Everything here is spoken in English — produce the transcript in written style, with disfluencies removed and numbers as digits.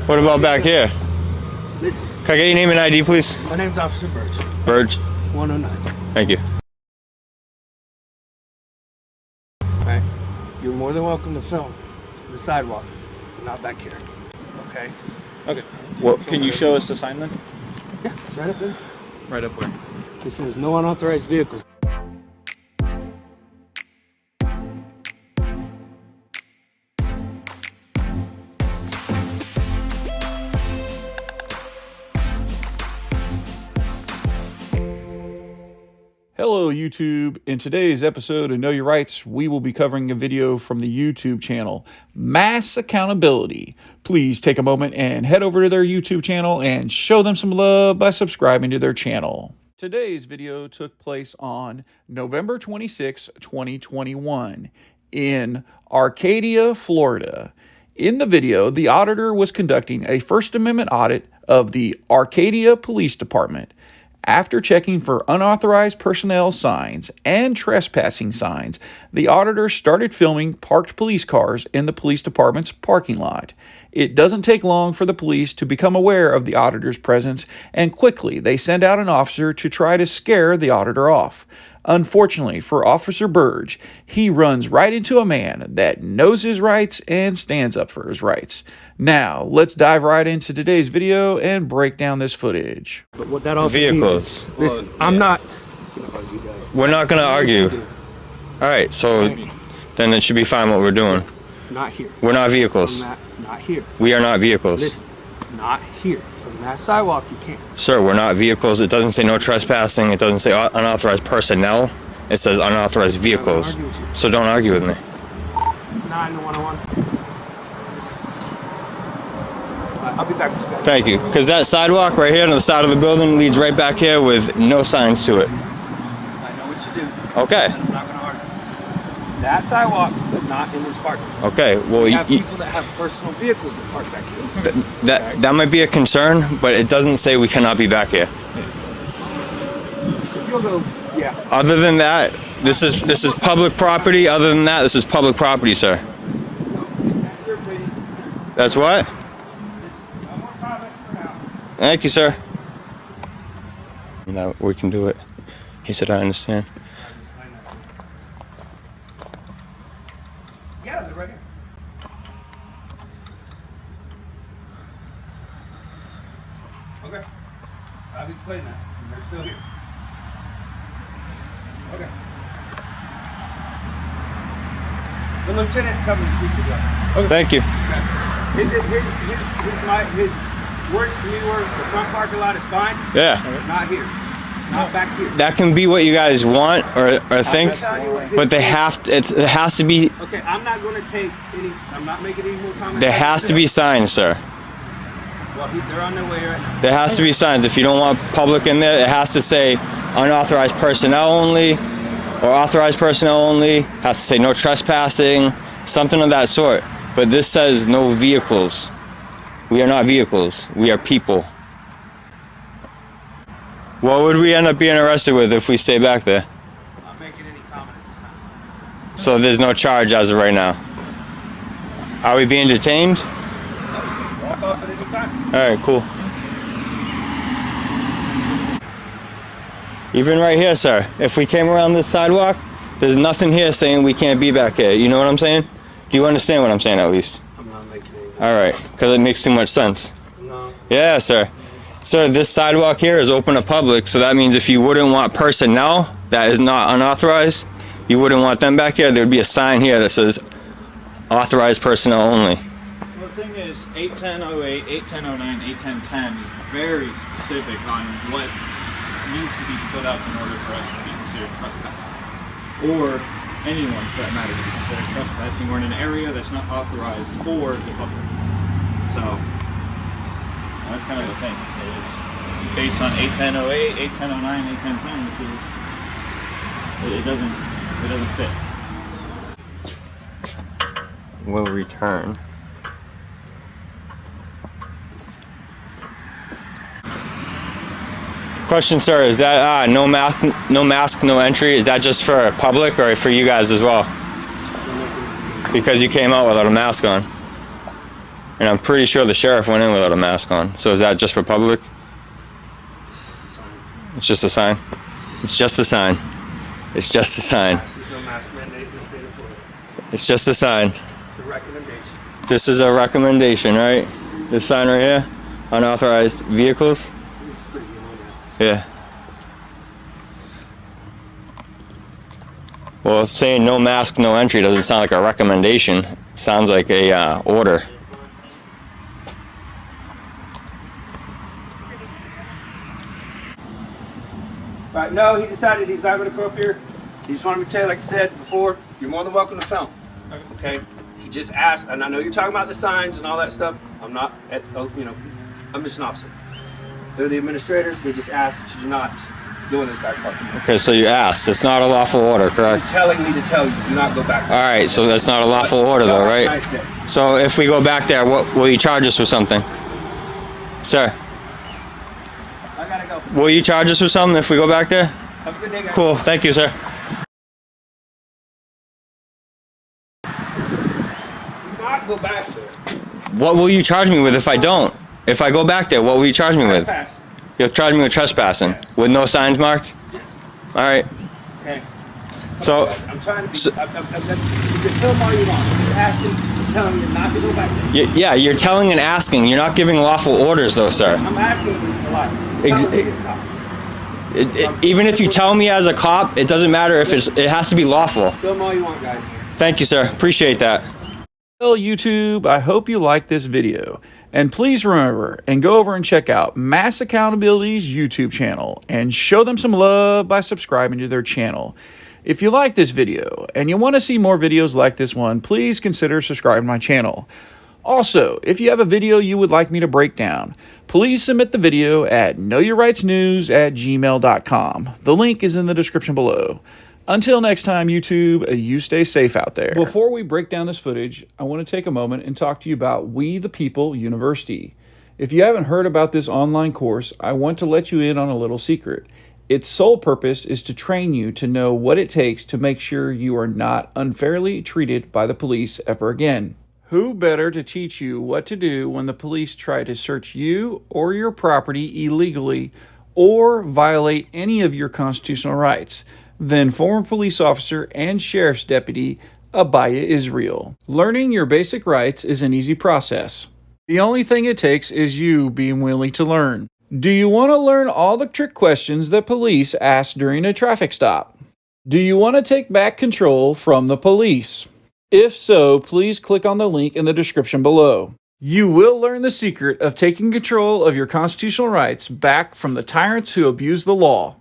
What about back here? Listen. Can I get your name and ID, please? My name's Officer Burge. Burge. 109. Thank you. Alright. You're more than welcome to film the sidewalk, but not back here. Okay? Okay. Well, can you show us the sign then? Yeah, it's right up there. Right up where? It says no unauthorized vehicles. Hello YouTube. In today's episode of Know Your Rights, we will be covering a video from the YouTube channel, Mass Accountability. Please take a moment and head over to their YouTube channel and show them some love by subscribing to their channel. Today's video took place on November 26, 2021 in Arcadia, Florida. In the video, the auditor was conducting a First Amendment audit of the Arcadia Police Department. After checking for unauthorized personnel signs and trespassing signs, the auditor started filming parked police cars in the police department's parking lot. It doesn't take long for the police to become aware of the auditor's presence, and quickly they send out an officer to try to scare the auditor off. Unfortunately for Officer Burge, he runs right into a man that knows his rights and stands up for his rights. Now, let's dive right into today's video and break down this footage. But what that also Vehicles. means, listen, I'm not. We're not going to argue. All right, so then it should be fine what we're doing. Not here. We're not vehicles. Not here. We are not vehicles. Listen, not here. From that sidewalk, you can't. Sir, we're not vehicles. It doesn't say no trespassing. It doesn't say unauthorized personnel. It says unauthorized vehicles. So don't argue with me. 9-101. I'll be back with you guys. Thank you. Because that sidewalk right here on the side of the building leads right back here with no signs to it. I know what you do. Okay. I'm not going to argue. That sidewalk, but not in this parking. Okay. Well, we have people that have personal vehicles that park back here. That might be a concern, but it doesn't say we cannot be back here. If you'll go, yeah. Other than that, this is public property. Other than that, this is public property, sir. That's what? Thank you, sir. No, we can do it. He said, I understand. Yeah, they're right here. Okay. I've explained that. And they're still here. Okay. The lieutenant's coming to speak with you. Okay. Thank you. Okay. His words to me were the front parking lot is fine. Yeah. Not here. Not back here. That can be what you guys want or think, but they have to, it has to be. Okay, I'm not going to take any. I'm not making any more comments. There has to be signs, sir. Well, they're on their way right now. There has to be signs. If you don't want public in there, it has to say unauthorized personnel only, or authorized personnel only. Has to say no trespassing, something of that sort. But this says no vehicles. We are not vehicles. We are people. What would we end up being arrested with if we stay back there? I'm not making any comment at this time. So there's no charge as of right now. Are we being detained? Walk off at any time. All right, cool. Even right here, sir. If we came around this sidewalk, there's nothing here saying we can't be back here. You know what I'm saying? Do you understand what I'm saying at least? I'm not making any. All right, because it makes too much sense. No. Yeah, sir. Sir, this sidewalk here is open to public, so that means if you wouldn't want personnel that is not unauthorized, you wouldn't want them back here, there would be a sign here that says authorized personnel only. Well, the thing is, 810.08, 810.09, 810.10 is very specific on what needs to be put up in order for us to be considered trespassing. Or anyone, for that matter, to be considered trespassing, or in an area that's not authorized for the public. So, that's kind of the thing. It's based on 810.08, 810.09, 810.10. This is, it doesn't fit. Will return. Question, sir, is that no mask, no entry? Is that just for public or for you guys as well? Because you came out without a mask on. And I'm pretty sure the sheriff went in without a mask on. So is that just for public? It's just a sign. It's just a sign. It's just a sign. There's no mask mandate in the state of Florida. It's just a sign. It's a recommendation. This is a recommendation, right? This sign right here, unauthorized vehicles. It's pretty good on that. Yeah. Well, saying no mask, no entry doesn't sound like a recommendation. It sounds like a order. Right, no, he decided he's not going to come up here. He just wanted me to tell you, like I said before, you're more than welcome to film. Okay? He just asked, and I know you're talking about the signs and all that stuff. I'm not, I'm just an officer. They're the administrators. They just asked that you do not go in this back parking lot. Okay, so you asked. It's not a lawful order, correct? He's telling me to tell you, do not go back. All right, so that's not a lawful order, though, right? Nice day. So if we go back there, what will you charge us with something? Sir, I gotta go. will you charge us with something if we go back there? Have a good day, guys. Cool, thank you, sir. Do not go back there. What will you charge me with if I don't? If I go back there, what will you charge me with? Pass. You'll charge me with trespassing with no signs marked? All right. Okay. So, I'm trying to be. You can film all you want. I'm just asking, telling you not to go back there. yeah, you're telling and asking. You're not giving lawful orders, though, sir. I'm asking you a lot. Even if you tell me as a cop, it doesn't matter if it has to be lawful. Film all you want, guys. Thank you, sir. Appreciate that. Well, YouTube, I hope you liked this video. And please remember and go over and check out Mass Accountability's YouTube channel and show them some love by subscribing to their channel. If you like this video and you want to see more videos like this one, please consider subscribing to my channel. Also, if you have a video you would like me to break down, please submit the video at knowyourrightsnews@gmail.com. The link is in the description below. Until next time, YouTube, you stay safe out there. Before we break down this footage, I want to take a moment and talk to you about We the People University. If you haven't heard about this online course, I want to let you in on a little secret. Its sole purpose is to train you to know what it takes to make sure you are not unfairly treated by the police ever again. Who better to teach you what to do when the police try to search you or your property illegally or violate any of your constitutional rights than former police officer and sheriff's deputy Abiyah Israel. Learning your basic rights is an easy process. The only thing it takes is you being willing to learn. Do you want to learn all the trick questions that police ask during a traffic stop? Do you want to take back control from the police? If so, please click on the link in the description below. You will learn the secret of taking control of your constitutional rights back from the tyrants who abuse the law.